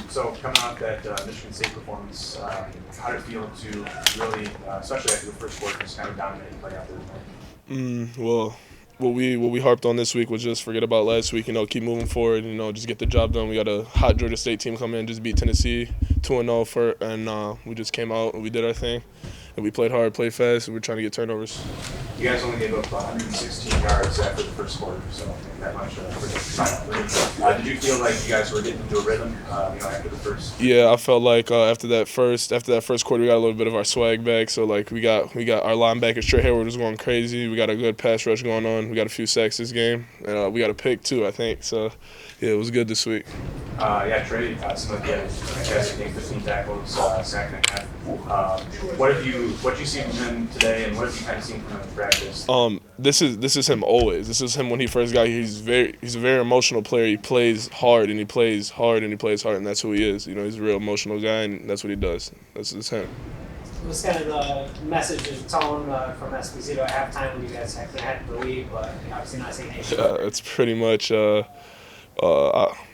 So coming off that Michigan State performance, how did it feel to really, especially after the first quarter, just kind of dominate and play out there tonight? Well, what we harped on this week was just forget about last week. Keep moving forward. Just get the job done. We got a hot Georgia State team come in, just beat Tennessee 2-0 and we just came out and we did our thing. And we played hard, played fast, and we're trying to get turnovers. You guys only gave up 116 yards after the first quarter, so that much. Did you feel like you guys were getting into a rhythm, after the first? Yeah, I felt like after that first quarter, we got a little bit of our swag back. So like we got our linebacker Trey Hayward was going crazy. We got a good pass rush going on. We got a few sacks this game, and we got a pick too, I think. So yeah, it was good this week. Trey seemed like he had a fantastic game, 15 tackles, sack and a half. What you seen from him today, and what have you kind of seen from him in practice? This is him always. This is him when he first got here. He's a very emotional player. He plays hard and he plays hard and he plays hard, and that's who he is. He's a real emotional guy, and that's what he does. That's him. What's kind of the message and tone from Esposito at halftime when you guys had the lead, but obviously not saying anything? It's pretty much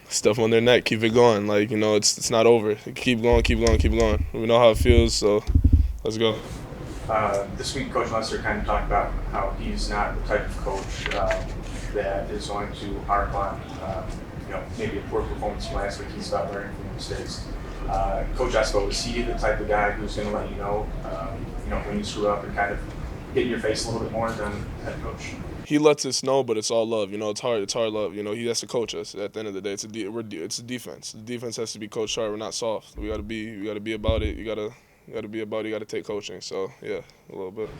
stuff on their neck. Keep it going. It's not over. Keep going, keep going, keep going. We know how it feels, so let's go. This week, Coach Lester kind of talked about how he's not the type of coach that is going to harp on, maybe a poor performance from last week. He's about learning from mistakes. Coach Espo, is he the type of guy who's going to let you know, when you screw up and kind of get in your face a little bit more than head coach? He lets us know, but it's all love. It's hard. It's hard love. He has to coach us. At the end of the day, it's a defense. The defense has to be coached hard. We're not soft. We got to be about it. You got to be about it. You got to take coaching. So yeah, a little bit.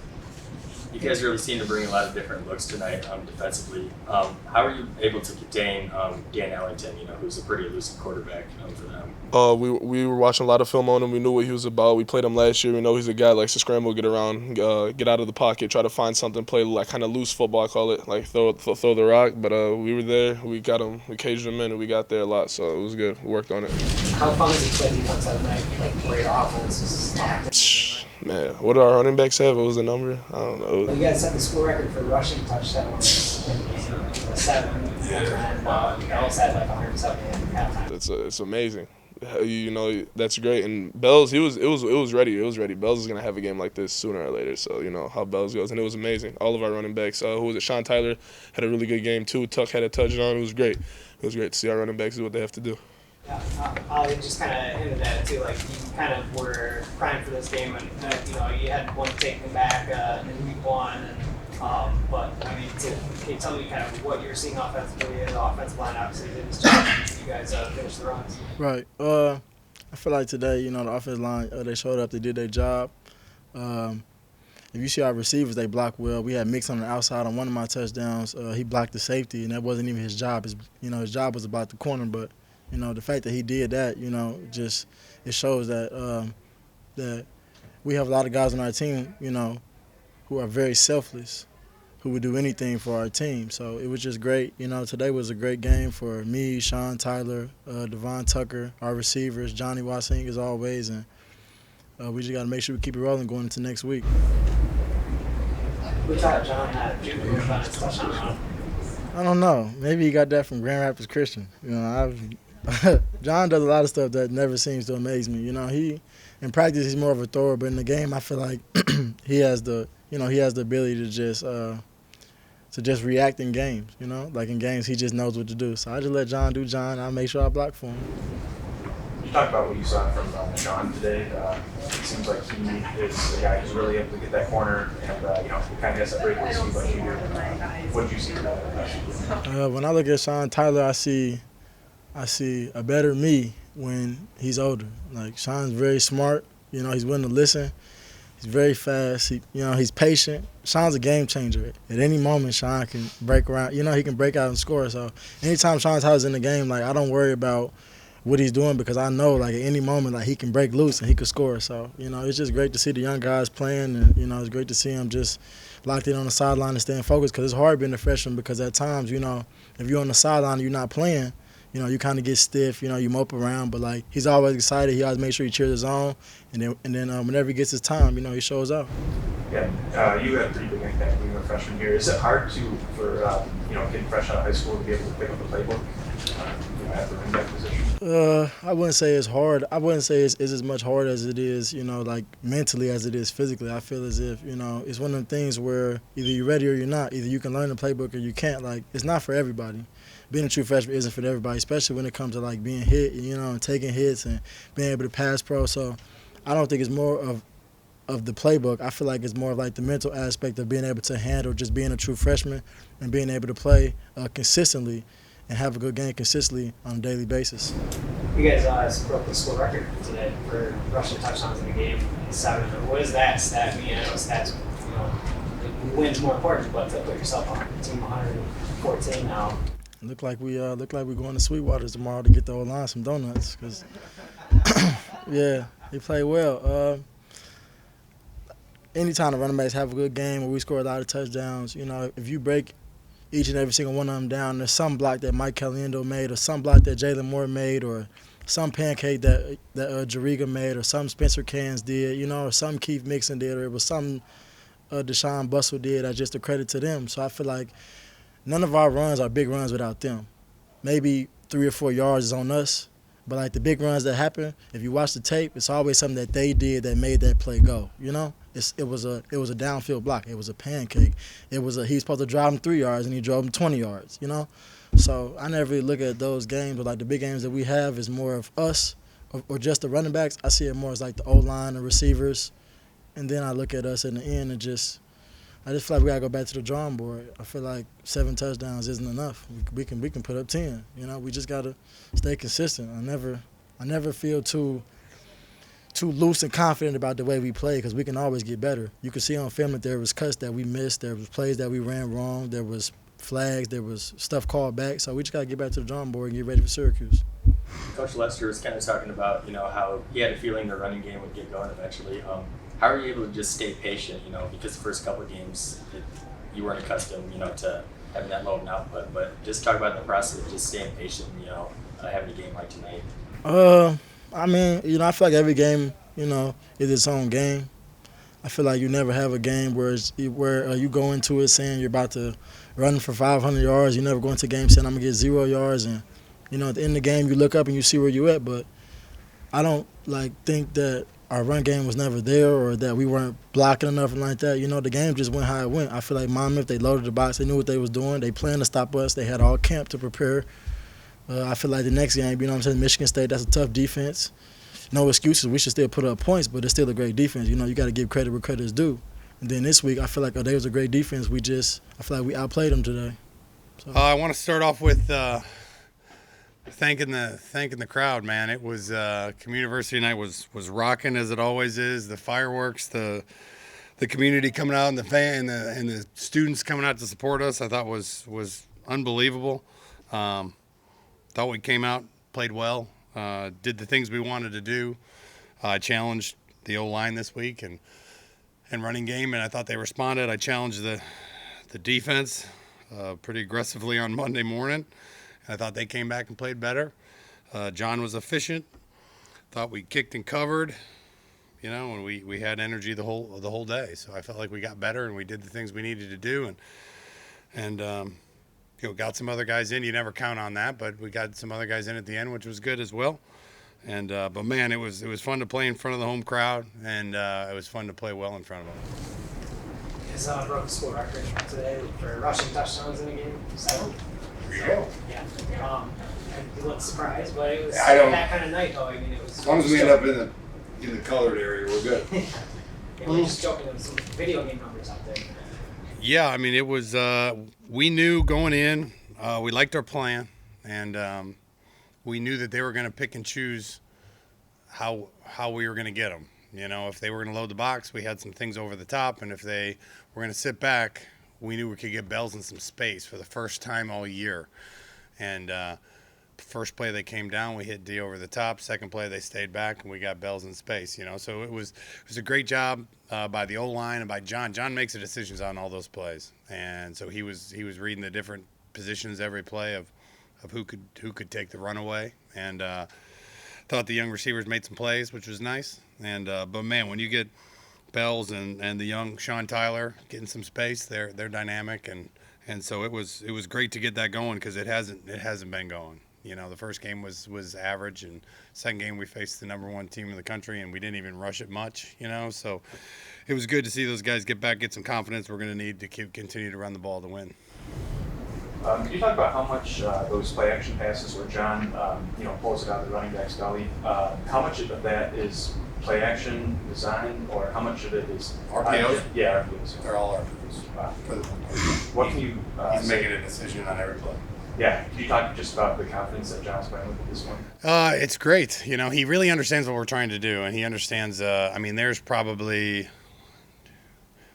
You guys really seem to bring a lot of different looks tonight defensively. How are you able to contain Dan Ellington, who's a pretty elusive quarterback for them? We were watching a lot of film on him. We knew what he was about. We played him last year. We know he's a guy that likes to scramble, get around, get out of the pocket, try to find something, play like kind of loose football, I call it, like throw the rock. But we were there. We got him. We caged him in, and we got there a lot. So it was good. We worked on it. How fun is it to play defense at night? Like great offense. Man, what do our running backs have? What was the number? I don't know. Well, you guys set the school record for rushing touchdowns in 7, and Bells had like 170 at halftime. It's amazing. That's great. And Bells, it was ready. It was ready. Bells is gonna have a game like this sooner or later. So how Bells goes, and it was amazing. All of our running backs. Who was it? Sean Tyler had a really good game too. Tuck had a touchdown. It was great. It was great to see our running backs do what they have to do. I just kind of hinted at it too. Like you kind of were crying for this game, and you had one taken back in week 1, and but I mean, can you tell me kind of what you're seeing offensively? The offensive line obviously did its job. You guys finished the runs. Right. I feel like today, the offensive line they showed up, they did their job. If you see our receivers, they block well. We had Mix on the outside on one of my touchdowns. He blocked the safety, and that wasn't even his job. His job was about the corner, but the fact that he did that, just it shows that that we have a lot of guys on our team, who are very selfless, who would do anything for our team. So it was just great. Today was a great game for me, Sean Tyler, Devon Tucker, our receivers, Johnny Wassing as always, and we just got to make sure we keep it rolling going into next week. We thought John had junior about his touchdown. I don't know. Maybe he got that from Grand Rapids Christian. John does a lot of stuff that never seems to amaze me. He in practice he's more of a thrower, but in the game I feel like he has the ability to just react in games. Like in games he just knows what to do. So I just let John do John. I make sure I block for him. You talked about what you saw from Sean today. It seems like he is a guy who's really able to get that corner and kind of has that breakaway speed like you do. What did you see from that? When I look at Sean Tyler, I see a better me when he's older. Like Sean's very smart. He's willing to listen. He's very fast. He's patient. Sean's a game changer. At any moment, Sean can break around. He can break out and score. So anytime Sean Tyler's in the game, like I don't worry about what he's doing because I know like at any moment like he can break loose and he could score. So it's just great to see the young guys playing, and it's great to see them just locked in on the sideline and staying focused because it's hard being a freshman because at times if you're on the sideline and you're not playing. You kind of get stiff, you mope around, but like he's always excited. He always makes sure he cheers his own, and then whenever he gets his time, he shows up. Yeah, you had a pretty big impact being a freshman here. Is it hard for getting fresh out of high school to be able to pick up the playbook at the running back position? I wouldn't say it's hard. I wouldn't say it's as much hard as it is, like mentally as it is physically. I feel as if, it's one of them things where either you're ready or you're not. Either you can learn the playbook or you can't. Like, it's not for everybody. Being a true freshman isn't for everybody, especially when it comes to, like, being hit, and taking hits and being able to pass pro. So I don't think it's more of the playbook. I feel like it's more of, like, the mental aspect of being able to handle just being a true freshman and being able to play consistently and have a good game consistently on a daily basis. You guys broke the school record today for rushing touchdowns in the game, 7. What does that stat mean? I know stats, the win's more important, but to put yourself on team 114 now. Look like we're going to Sweetwater's tomorrow to get the O-line some donuts. Cause yeah, he played well. Anytime the running backs have a good game or we score a lot of touchdowns, if you break each and every single one of them down, there's some block that Mike Caliendo made or some block that Jalen Moore made or some pancake that Jariga made or some Spencer Cans did, or some Keith Mixon did or it was some Deshaun Bustle did. I just a credit to them. So I feel like none of our runs are big runs without them. Maybe 3 or 4 yards is on us, but like the big runs that happen, if you watch the tape, it's always something that they did that made that play go, It was a downfield block. It was a pancake. He was supposed to drive him 3 yards and he drove him 20 yards, So I never really look at those games, but like the big games that we have is more of us or just the running backs. I see it more as like the O-line, the receivers, and then I look at us in the end and I just feel like we gotta go back to the drawing board. I feel like 7 touchdowns isn't enough. We can put up 10. We just gotta stay consistent. I never feel too loose and confident about the way we play because we can always get better. You can see on film that there was cuts that we missed, there was plays that we ran wrong, there was flags, there was stuff called back. So we just got to get back to the drawing board and get ready for Syracuse. Coach Lester was kind of talking about, how he had a feeling the running game would get going eventually. How are you able to just stay patient, because the first couple of games you weren't accustomed, to having that low of an output, but just talk about the process of just staying patient, having a game like tonight. I mean, I feel like every game, is its own game. I feel like you never have a game where you go into it saying you're about to run for 500 yards. You never go into a game saying I'm going to get 0 yards. And, at the end of the game, you look up and you see where you're at. But I don't, think that our run game was never there or that we weren't blocking enough and like that. The game just went how it went. I feel like Monmouth, they loaded the box. They knew what they was doing. They planned to stop us. They had all camp to prepare. I feel like the next game, Michigan State, that's a tough defense. No excuses. We should still put up points, but it's still a great defense. You got to give credit where credit is due. And then this week, I feel like they was a great defense. I feel like we outplayed them today. So. I want to start off with thanking the crowd, man. It was Community University night was rocking as it always is. The fireworks, the community coming out, and the fan and the students coming out to support us, I thought was unbelievable. Thought we came out, played well, did the things we wanted to do. I challenged the O-line this week and running game, and I thought they responded. I challenged the defense pretty aggressively on Monday morning. I thought they came back and played better. John was efficient. Thought we kicked and covered, and we had energy the whole day. So I felt like we got better and we did the things we needed to do, and got some other guys in. You never count on that, but we got some other guys in at the end, which was good as well. And but man, it was fun to play in front of the home crowd, and it was fun to play well in front of them. You guys broke the school record today for rushing touchdowns in a game. 7. Yeah. Yeah. You look surprised, but it was I don't- that kind of night, though. I mean, it was. As long as we end up in the colored area, we're good. Yeah, we're just joking. There was some video game numbers out there. Yeah, I mean, it was. We knew going in, we liked our plan, and we knew that they were going to pick and choose how we were going to get them. If they were going to load the box, we had some things over the top, and if they were going to sit back, we knew we could get Bells in some space for the first time all year. And first play they came down, we hit D over the top. Second play they stayed back, and we got Bells in space. So it was a great job by the O-line and by John. John makes the decisions on all those plays, and so he was reading the different positions every play of who could take the runaway. And thought the young receivers made some plays, which was nice. And but man, when you get Bells and the young Sean Tyler getting some space, they're dynamic, and so it was great to get that going because it hasn't been going. You know, the first game was average, and second game we faced the #1 team in the country, and we didn't even rush it much. You know, so it was good to see those guys get back, get some confidence. We're going to need to continue to run the ball to win. Can you talk about how much those play action passes where John, pulls it out of the running back's belly? How much of that is play action design, or how much of it is RPOs? Yeah, RPOs. They're all RPOs. Wow. For the What can you? He's making a decision on every play. Yeah. Can you talk just about the confidence that John's playing with at this point? It's great. You know, he really understands what we're trying to do, and he understands. There's probably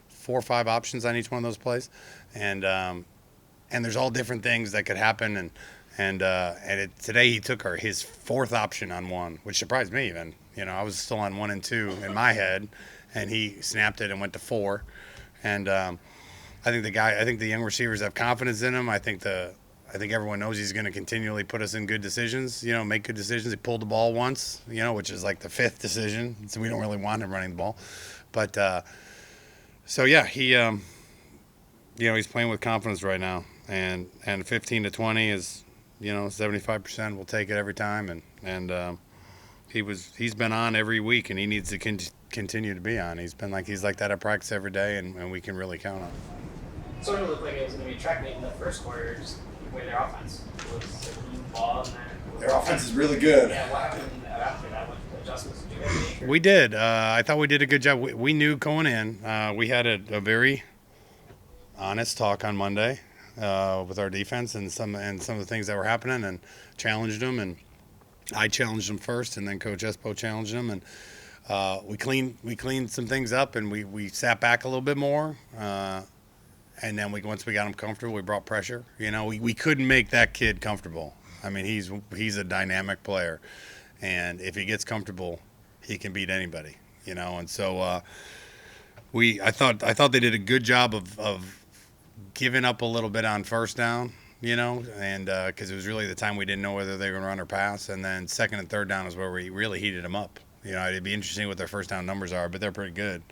4 or 5 options on each one of those plays, and there's all different things that could happen. Today he took his 4th option on one, which surprised me even. You know, I was still on 1 and 2 in my head, and he snapped it and went to 4. And I think the young receivers have confidence in him. I think everyone knows he's going to continually put us in good decisions. You know, make good decisions. He pulled the ball once, you know, which is like the 5th decision, so we don't really want him running the ball. But he's playing with confidence right now. And 15 to 20 is, 75%. We'll take it every time. And he's been on every week, and he needs to continue to be on. He's like that at practice every day, and we can really count on him. So it looked like it was going to be a track meet in the first quarter, just the way their offense was like, ball and then Their offense is really good. Yeah, what happened after that? What adjustments did you guys make? We did. I thought we did a good job. We knew going in. We had a very honest talk on Monday with our defense and some of the things that were happening, and challenged them. And I challenged them first, and then Coach Espo challenged them, and we cleaned some things up, and we sat back a little bit more. And then once we got him comfortable, we brought pressure. You know, we couldn't make that kid comfortable. I mean, he's a dynamic player, and if he gets comfortable, he can beat anybody. You know, and so I thought they did a good job of giving up a little bit on first down. You know, and because it was really the time we didn't know whether they were going to run or pass, and then second and third down is where we really heated them up. You know, it'd be interesting what their first down numbers are, but they're pretty good.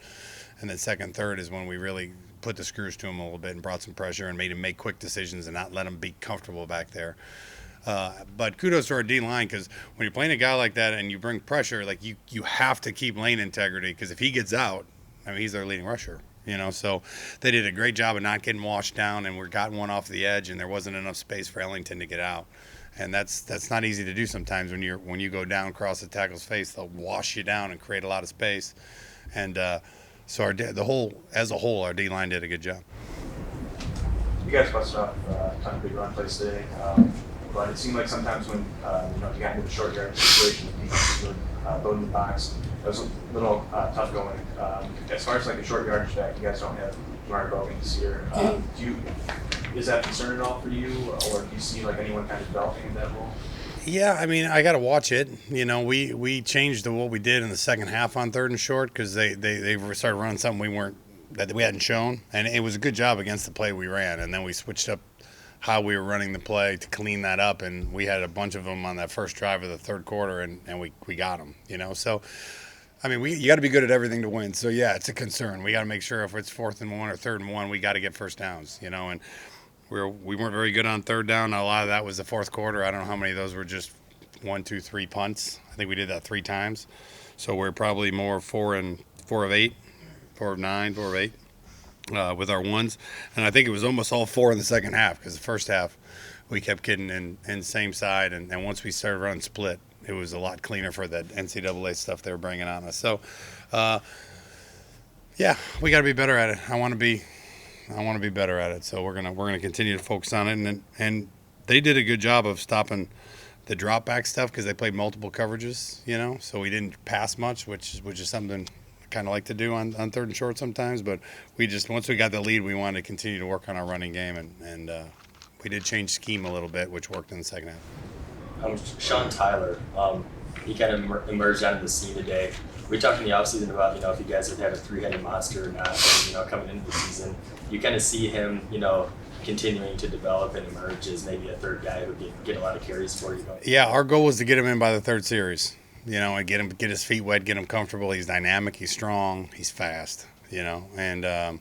And then second and third is when we really put the screws to him a little bit and brought some pressure and made him make quick decisions and not let him be comfortable back there. But kudos to our D-line, because when you're playing a guy like that and you bring pressure, like you have to keep lane integrity, because if he gets out, I mean, he's their leading rusher. You know, so they did a great job of not getting washed down, and we got one off the edge, and there wasn't enough space for Ellington to get out. And that's not easy to do sometimes when you go down across the tackle's face. They'll wash you down and create a lot of space. And so as a whole, our D-line did a good job. You guys busted off a ton of big run plays today, but it seemed like sometimes when you got into the short yard situation, the defense would load in the box. It was a little tough going. As far as like the short yardage back, you guys don't have Jamar Bogan this year. Is that a concern at all for you, or do you see like anyone kind of developing in that role? Yeah, I mean, I got to watch it. You know, we changed what we did in the second half on third and short, because they started running something we hadn't shown, and it was a good job against the play we ran, and then we switched up how we were running the play to clean that up, and we had a bunch of them on that first drive of the third quarter, and we got them. You know, so. I mean, you got to be good at everything to win. So, yeah, it's a concern. We got to make sure if it's 4th and 1 or 3rd and 1, we got to get first downs, you know. And we weren't very good on third down. A lot of that was the fourth quarter. I don't know how many of those were just 1, 2, 3 punts. I think we did that 3 times. So we're probably more 4 of 8, 4 of 9, 4 of 8 with our ones. And I think it was almost all 4 in the second half, because the first half we kept getting in same side. And once we started running split, it was a lot cleaner for that NCAA stuff they were bringing on us. So, yeah, we got to be better at it. I want to be better at it. So we're gonna continue to focus on it. And they did a good job of stopping the drop back stuff, because they played multiple coverages. You know, so we didn't pass much, which is something I kind of like to do on third and short sometimes. But once we got the lead, we wanted to continue to work on our running game, and we did change scheme a little bit, which worked in the second half. Sean Tyler, he kind of emerged onto the scene today. We talked in the offseason about, if you guys would have a 3-headed monster or not, and, coming into the season. You kind of see him, continuing to develop and emerge as maybe a third guy who could get a lot of carries for you. Yeah, our goal was to get him in by the third series, and get his feet wet, get him comfortable. He's dynamic, he's strong, he's fast, and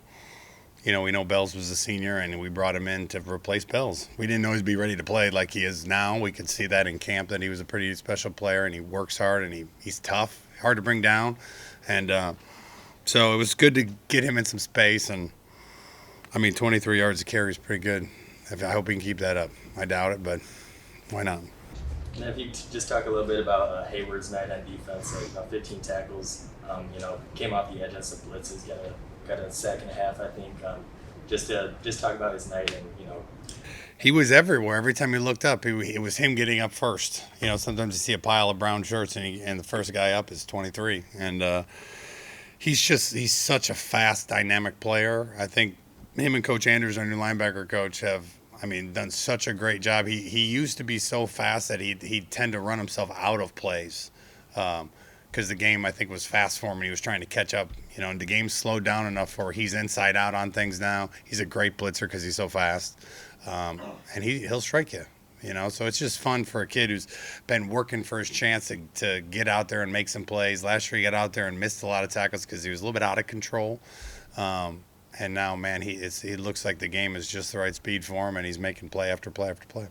we know Bells was a senior, and we brought him in to replace Bells. We didn't know he'd be ready to play like he is now. We could see that in camp that he was a pretty special player, and he works hard, and he's tough, hard to bring down. And so it was good to get him in some space. And, 23 yards of carry is pretty good. I hope he can keep that up. I doubt it, but why not? And if you just talk a little bit about Hayward's night on defense, 15 tackles, came off the edge on some blitzes, got a sack and a half, I think. Just talk about his night and. He was everywhere. Every time he looked up, it was him getting up first. Sometimes you see a pile of brown shirts, and the first guy up is 23. And he's such a fast, dynamic player. I think him and Coach Andrews, our new linebacker coach, have done such a great job. He used to be so fast that he'd tend to run himself out of plays because the game, I think, was fast for him and he was trying to catch up. And the game slowed down enough where he's inside out on things now. He's a great blitzer because he's so fast, and he'll strike you. So it's just fun for a kid who's been working for his chance to get out there and make some plays. Last year he got out there and missed a lot of tackles because he was a little bit out of control. And now, man, he looks like the game is just the right speed for him, and he's making play after play after play.